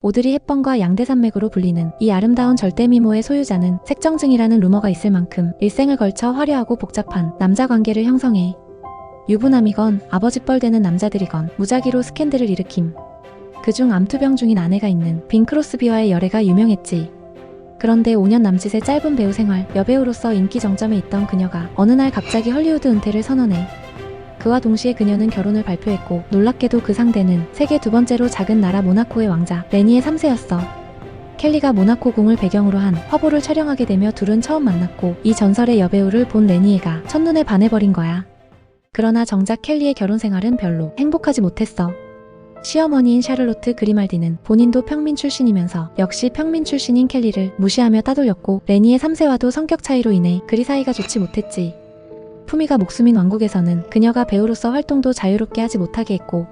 오드리 헵번과 양대산맥으로 불리는 이 아름다운 절대미모의 소유자는 색정증이라는 루머가 있을 만큼 일생을 걸쳐 화려하고 복잡한 남자 관계를 형성해 유부남이건 아버지뻘 되는 남자들이건 무작위로 스캔들을 일으킴. 그중 암투병 중인 아내가 있는 빈 크로스비와의 열애가 유명했지. 그런데 5년 남짓의 짧은 배우 생활, 여배우로서 인기 정점에 있던 그녀가 어느 날 갑자기 헐리우드 은퇴를 선언해. 그와 동시에 그녀는 결혼을 발표했고 놀랍게도 그 상대는 세계 두 번째로 작은 나라 모나코의 왕자 레니의 3세였어. 켈리가 모나코 궁을 배경으로 한 화보를 촬영하게 되며 둘은 처음 만났고 이 전설의 여배우를 본 레니에가 첫눈에 반해버린 거야. 그러나 정작 켈리의 결혼 생활은 별로 행복하지 못했어. 시어머니인 샤를로트 그리말디는 본인도 평민 출신이면서 역시 평민 출신인 켈리를 무시하며 따돌렸고 레니의 3세와도 성격 차이로 인해 그리 사이가 좋지 못했지. 품위가 목숨인 왕국에서는 그녀가 배우로서 활동도 자유롭게 하지 못하게 했고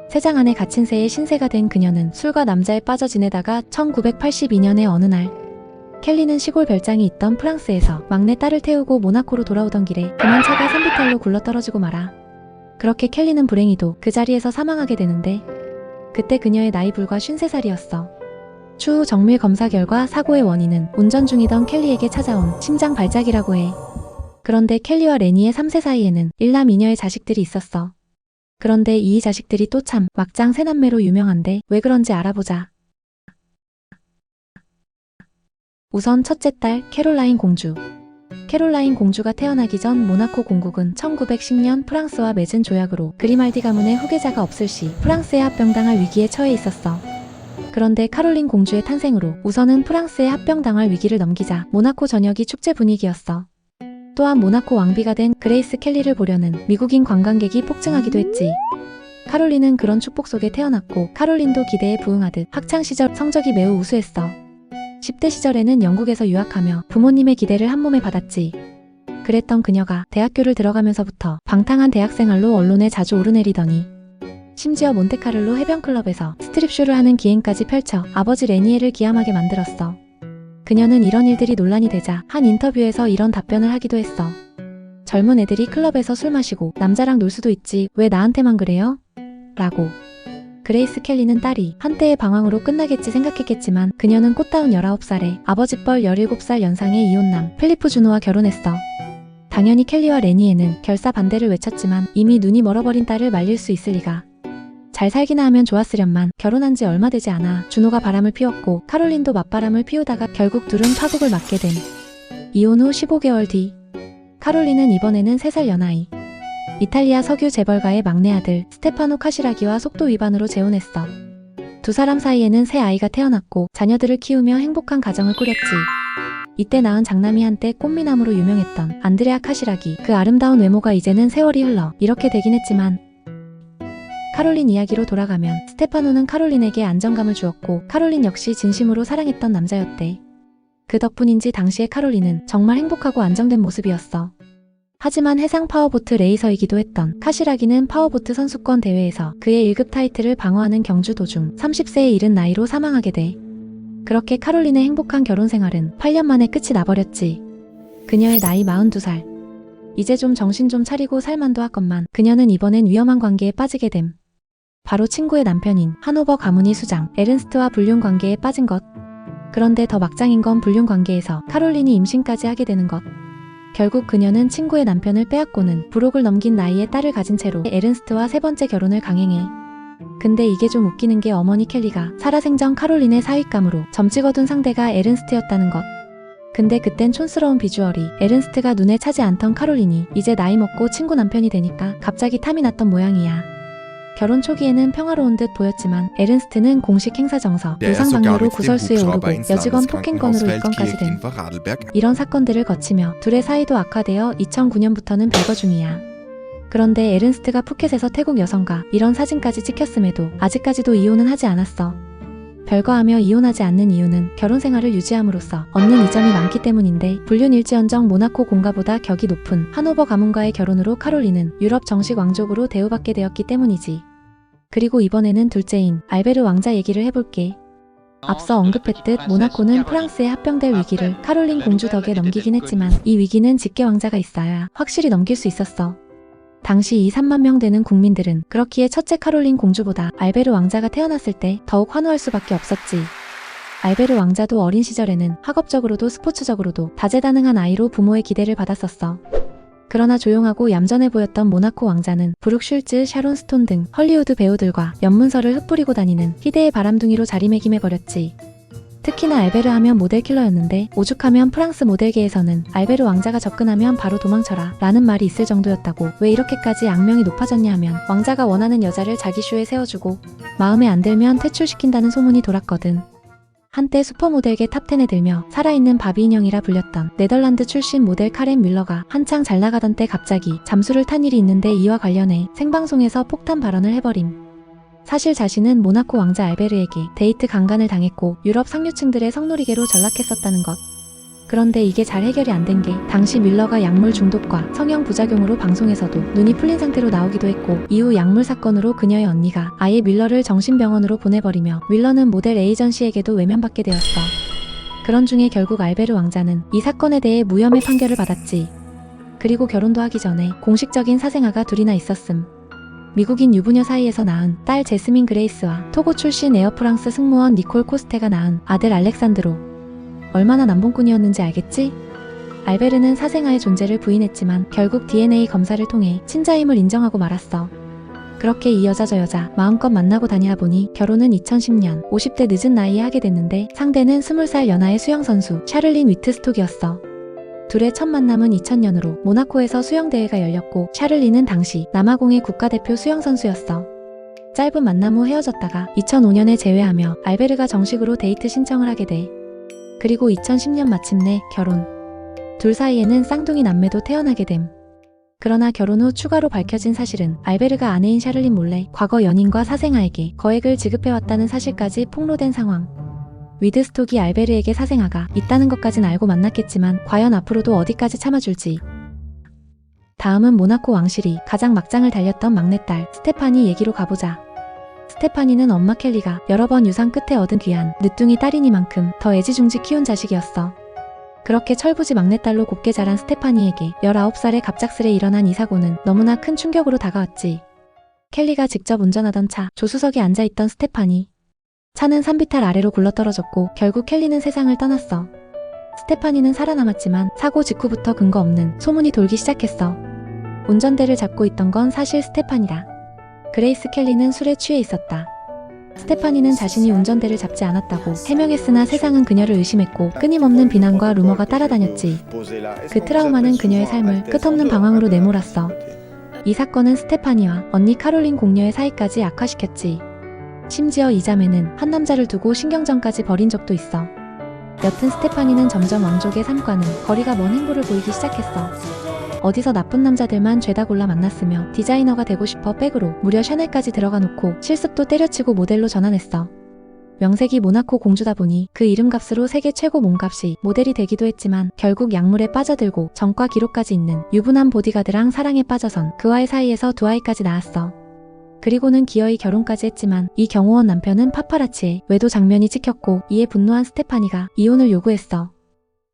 세장 안에 갇힌 새의 신세가 된 그녀는 술과 남자에 빠져 지내다가 1982년의 어느 날 켈리는 시골 별장이 있던 프랑스에서 막내 딸을 태우고 모나코로 돌아오던 길에 그만 차가 산비탈로 굴러떨어지고 말아. 그렇게 켈리는 불행히도 그 자리에서 사망하게 되는데 그때 그녀의 나이 불과 53살이었어. 추후 정밀 검사 결과 사고의 원인은 운전 중이던 켈리에게 찾아온 심장 발작이라고 해. 그런데 켈리와 레니의 3세 사이에는 1남 2녀의 자식들이 있었어. 그런데 이 자식들이 또 참 막장 새남매로 유명한데 왜 그런지 알아보자. 우선 첫째 딸 캐롤라인 공주. 캐롤라인 공주가 태어나기 전 모나코 공국은 1910년 프랑스와 맺은 조약으로 그리말디 가문의 후계자가 없을 시 프랑스에 합병당할 위기에 처해 있었어. 그런데 카롤린 공주의 탄생으로 우선은 프랑스에 합병당할 위기를 넘기자 모나코 전역이 축제 분위기였어. 또한 모나코 왕비가 된 그레이스 켈리를 보려는 미국인 관광객이 폭증하기도 했지. 카롤린은 그런 축복 속에 태어났고 카롤린도 기대에 부응하듯 학창시절 성적이 매우 우수했어. 10대 시절에는 영국에서 유학하며 부모님의 기대를 한몸에 받았지. 그랬던 그녀가 대학교를 들어가면서부터 방탕한 대학생활로 언론에 자주 오르내리더니 심지어 몬테카를로 해변클럽에서 스트립쇼를 하는 기행까지 펼쳐 아버지 레니에를 기함하게 만들었어. 그녀는 이런 일들이 논란이 되자 한 인터뷰에서 이런 답변을 하기도 했어. 젊은 애들이 클럽에서 술 마시고 남자랑 놀 수도 있지 왜 나한테만 그래요? 라고. 그레이스 켈리는 딸이 한때의 방황으로 끝나겠지 생각했겠지만 그녀는 꽃다운 19살에 아버지뻘 17살 연상의 이혼남 필리프 주노와 결혼했어. 당연히 켈리와 레니에는 결사 반대를 외쳤지만 이미 눈이 멀어버린 딸을 말릴 수 있을 리가. 잘 살기나 하면 좋았으련만 결혼한 지 얼마 되지 않아 주노가 바람을 피웠고 카롤린도 맞바람을 피우다가 결국 둘은 파국을 맞게 됨. 이혼 후 15개월 뒤 카롤린은 이번에는 3살 연하이 이탈리아 석유 재벌가의 막내 아들 스테파노 카시라기와 속도 위반으로 재혼했어. 두 사람 사이에는 새 아이가 태어났고 자녀들을 키우며 행복한 가정을 꾸렸지. 이때 낳은 장남이 한때 꽃미남으로 유명했던 안드레아 카시라기. 그 아름다운 외모가 이제는 세월이 흘러 이렇게 되긴 했지만 카롤린 이야기로 돌아가면 스테파노는 카롤린에게 안정감을 주었고 카롤린 역시 진심으로 사랑했던 남자였대. 그 덕분인지 당시의 카롤린은 정말 행복하고 안정된 모습이었어. 하지만 해상 파워보트 레이서이기도 했던 카시라기는 파워보트 선수권 대회에서 그의 1급 타이틀을 방어하는 경주 도중 30세에 이른 나이로 사망하게 돼. 그렇게 카롤린의 행복한 결혼 생활은 8년 만에 끝이 나버렸지. 그녀의 나이 42살. 이제 좀 정신 좀 차리고 살만도 하건만 그녀는 이번엔 위험한 관계에 빠지게 됨. 바로 친구의 남편인 하노버 가문이 수장 에른스트와 불륜 관계에 빠진 것. 그런데 더 막장인 건 불륜 관계에서 카롤린이 임신까지 하게 되는 것. 결국 그녀는 친구의 남편을 빼앗고는 불혹을 넘긴 나이에 딸을 가진 채로 에른스트와 세 번째 결혼을 강행해. 근데 이게 좀 웃기는 게 어머니 켈리가 살아생전 카롤린의 사윗감으로 점 찍어둔 상대가 에른스트였다는 것. 근데 그땐 촌스러운 비주얼이 에른스트가 눈에 차지 않던 카롤린이 이제 나이 먹고 친구 남편이 되니까 갑자기 탐이 났던 모양이야. 결혼 초기에는 평화로운 듯 보였지만 에른스트는 공식 행사 정서, 노상방뇨로 구설수에 오르고 여직원 폭행건으로 입건까지 된 이런 사건들을 거치며 둘의 사이도 악화되어 2009년부터는 별거 중이야. 그런데 에른스트가 푸켓에서 태국 여성과 이런 사진까지 찍혔음에도 아직까지도 이혼은 하지 않았어. 별거하며 이혼하지 않는 이유는 결혼 생활을 유지함으로써 얻는 이점이 많기 때문인데 불륜일지언정 모나코 공가보다 격이 높은 하노버 가문과의 결혼으로 카롤린은 유럽 정식 왕족으로 대우받게 되었기 때문이지. 그리고 이번에는 둘째인 알베르 왕자 얘기를 해볼게. 앞서 언급했듯 모나코는 프랑스에 합병될 위기를 카롤린 공주 덕에 넘기긴 했지만 이 위기는 직계 왕자가 있어야 확실히 넘길 수 있었어. 당시 2, 3만 명 되는 국민들은 그렇기에 첫째 카롤린 공주보다 알베르 왕자가 태어났을 때 더욱 환호할 수밖에 없었지. 알베르 왕자도 어린 시절에는 학업적으로도 스포츠적으로도 다재다능한 아이로 부모의 기대를 받았었어. 그러나 조용하고 얌전해 보였던 모나코 왕자는 브룩 슐즈, 샤론 스톤 등 헐리우드 배우들과 연문서를 흩뿌리고 다니는 희대의 바람둥이로 자리매김해버렸지. 특히나 알베르 하면 모델 킬러였는데 오죽하면 프랑스 모델계에서는 알베르 왕자가 접근하면 바로 도망쳐라 라는 말이 있을 정도였다고. 왜 이렇게까지 악명이 높아졌냐 하면 왕자가 원하는 여자를 자기 쇼에 세워주고 마음에 안 들면 퇴출시킨다는 소문이 돌았거든. 한때 슈퍼모델계 탑10에 들며 살아있는 바비 인형이라 불렸던 네덜란드 출신 모델 카렌 뮬러가 한창 잘나가던 때 갑자기 잠수를 탄 일이 있는데 이와 관련해 생방송에서 폭탄 발언을 해버림. 사실 자신은 모나코 왕자 알베르에게 데이트 강간을 당했고 유럽 상류층들의 성놀이개로 전락했었다는 것. 그런데 이게 잘 해결이 안 된 게 당시 뮬러가 약물 중독과 성형 부작용으로 방송에서도 눈이 풀린 상태로 나오기도 했고 이후 약물 사건으로 그녀의 언니가 아예 뮬러를 정신병원으로 보내버리며 뮬러는 모델 에이전시에게도 외면받게 되었어. 그런 중에 결국 알베르 왕자는 이 사건에 대해 무혐의 판결을 받았지. 그리고 결혼도 하기 전에 공식적인 사생아가 둘이나 있었음. 미국인 유부녀 사이에서 낳은 딸 제스민 그레이스와 토고 출신 에어프랑스 승무원 니콜 코스테가 낳은 아들 알렉산드로. 얼마나 남봉꾼이었는지 알겠지? 알베르는 사생아의 존재를 부인했지만 결국 DNA 검사를 통해 친자임을 인정하고 말았어. 그렇게 이 여자 저 여자 마음껏 만나고 다니다 보니 결혼은 2010년 50대 늦은 나이에 하게 됐는데 상대는 20살 연하의 수영선수 샤를린 위트스톡이었어. 둘의 첫 만남은 2000년으로 모나코에서 수영대회가 열렸고 샤를린은 당시 남아공의 국가대표 수영선수였어. 짧은 만남 후 헤어졌다가 2005년에 재회하며 알베르가 정식으로 데이트 신청을 하게 돼. 그리고 2010년 마침내 결혼. 둘 사이에는 쌍둥이 남매도 태어나게 됨. 그러나 결혼 후 추가로 밝혀진 사실은 알베르가 아내인 샤를린 몰래 과거 연인과 사생아에게 거액을 지급해왔다는 사실까지 폭로된 상황. 위드스톡이 알베르에게 사생아가 있다는 것까진 알고 만났겠지만 과연 앞으로도 어디까지 참아줄지. 다음은 모나코 왕실이 가장 막장을 달렸던 막내딸 스테파니 얘기로 가보자. 스테파니는 엄마 켈리가 여러 번 유산 끝에 얻은 귀한 늦둥이 딸이니만큼 더 애지중지 키운 자식이었어. 그렇게 철부지 막내딸로 곱게 자란 스테파니에게 19살에 갑작스레 일어난 이 사고는 너무나 큰 충격으로 다가왔지. 켈리가 직접 운전하던 차 조수석에 앉아있던 스테파니. 차는 산비탈 아래로 굴러떨어졌고 결국 켈리는 세상을 떠났어. 스테파니는 살아남았지만 사고 직후부터 근거 없는 소문이 돌기 시작했어. 운전대를 잡고 있던 건 사실 스테파니다. 그레이스 켈리는 술에 취해 있었다. 스테파니는 자신이 운전대를 잡지 않았다고 해명했으나 세상은 그녀를 의심했고 끊임없는 비난과 루머가 따라다녔지. 그 트라우마는 그녀의 삶을 끝없는 방황으로 내몰았어. 이 사건은 스테파니와 언니 카롤린 공녀의 사이까지 악화시켰지. 심지어 이 자매는 한 남자를 두고 신경전까지 벌인 적도 있어. 여튼 스테파니는 점점 왕족의 삶과는 거리가 먼 행보를 보이기 시작했어. 어디서 나쁜 남자들만 죄다 골라 만났으며 디자이너가 되고 싶어 백으로 무려 샤넬까지 들어가 놓고 실습도 때려치고 모델로 전환했어. 명색이 모나코 공주다 보니 그 이름값으로 세계 최고 몸값이 모델이 되기도 했지만 결국 약물에 빠져들고 전과 기록까지 있는 유부남 보디가드랑 사랑에 빠져선 그와의 사이에서 두 아이까지 낳았어. 그리고는 기어이 결혼까지 했지만 이 경호원 남편은 파파라치의 외도 장면이 찍혔고 이에 분노한 스테파니가 이혼을 요구했어.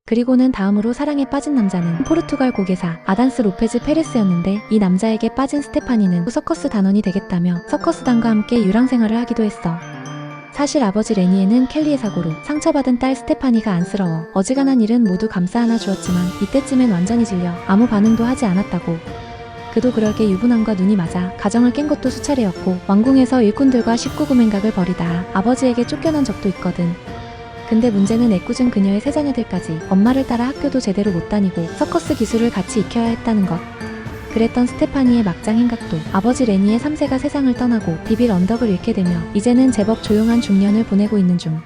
그리고는 다음으로 사랑에 빠진 남자는 포르투갈 고개사 아단스 로페즈 페레스였는데 이 남자에게 빠진 스테파니는 서커스 단원이 되겠다며 서커스단과 함께 유랑 생활을 하기도 했어. 사실 아버지 레니에는 켈리의 사고로 상처받은 딸 스테파니가 안쓰러워 어지간한 일은 모두 감싸 안아 주었지만 이때쯤엔 완전히 질려 아무 반응도 하지 않았다고. 그도 그러게 유부남과 눈이 맞아 가정을 깬 것도 수차례였고 왕궁에서 일꾼들과 19금 행각을 벌이다 아버지에게 쫓겨난 적도 있거든. 근데 문제는 애꿎은 그녀의 세자녀들까지 엄마를 따라 학교도 제대로 못 다니고 서커스 기술을 같이 익혀야 했다는 것. 그랬던 스테파니의 막장 행각도 아버지 레니의 3세가 세상을 떠나고 비빌 언덕을 잃게 되며 이제는 제법 조용한 중년을 보내고 있는 중.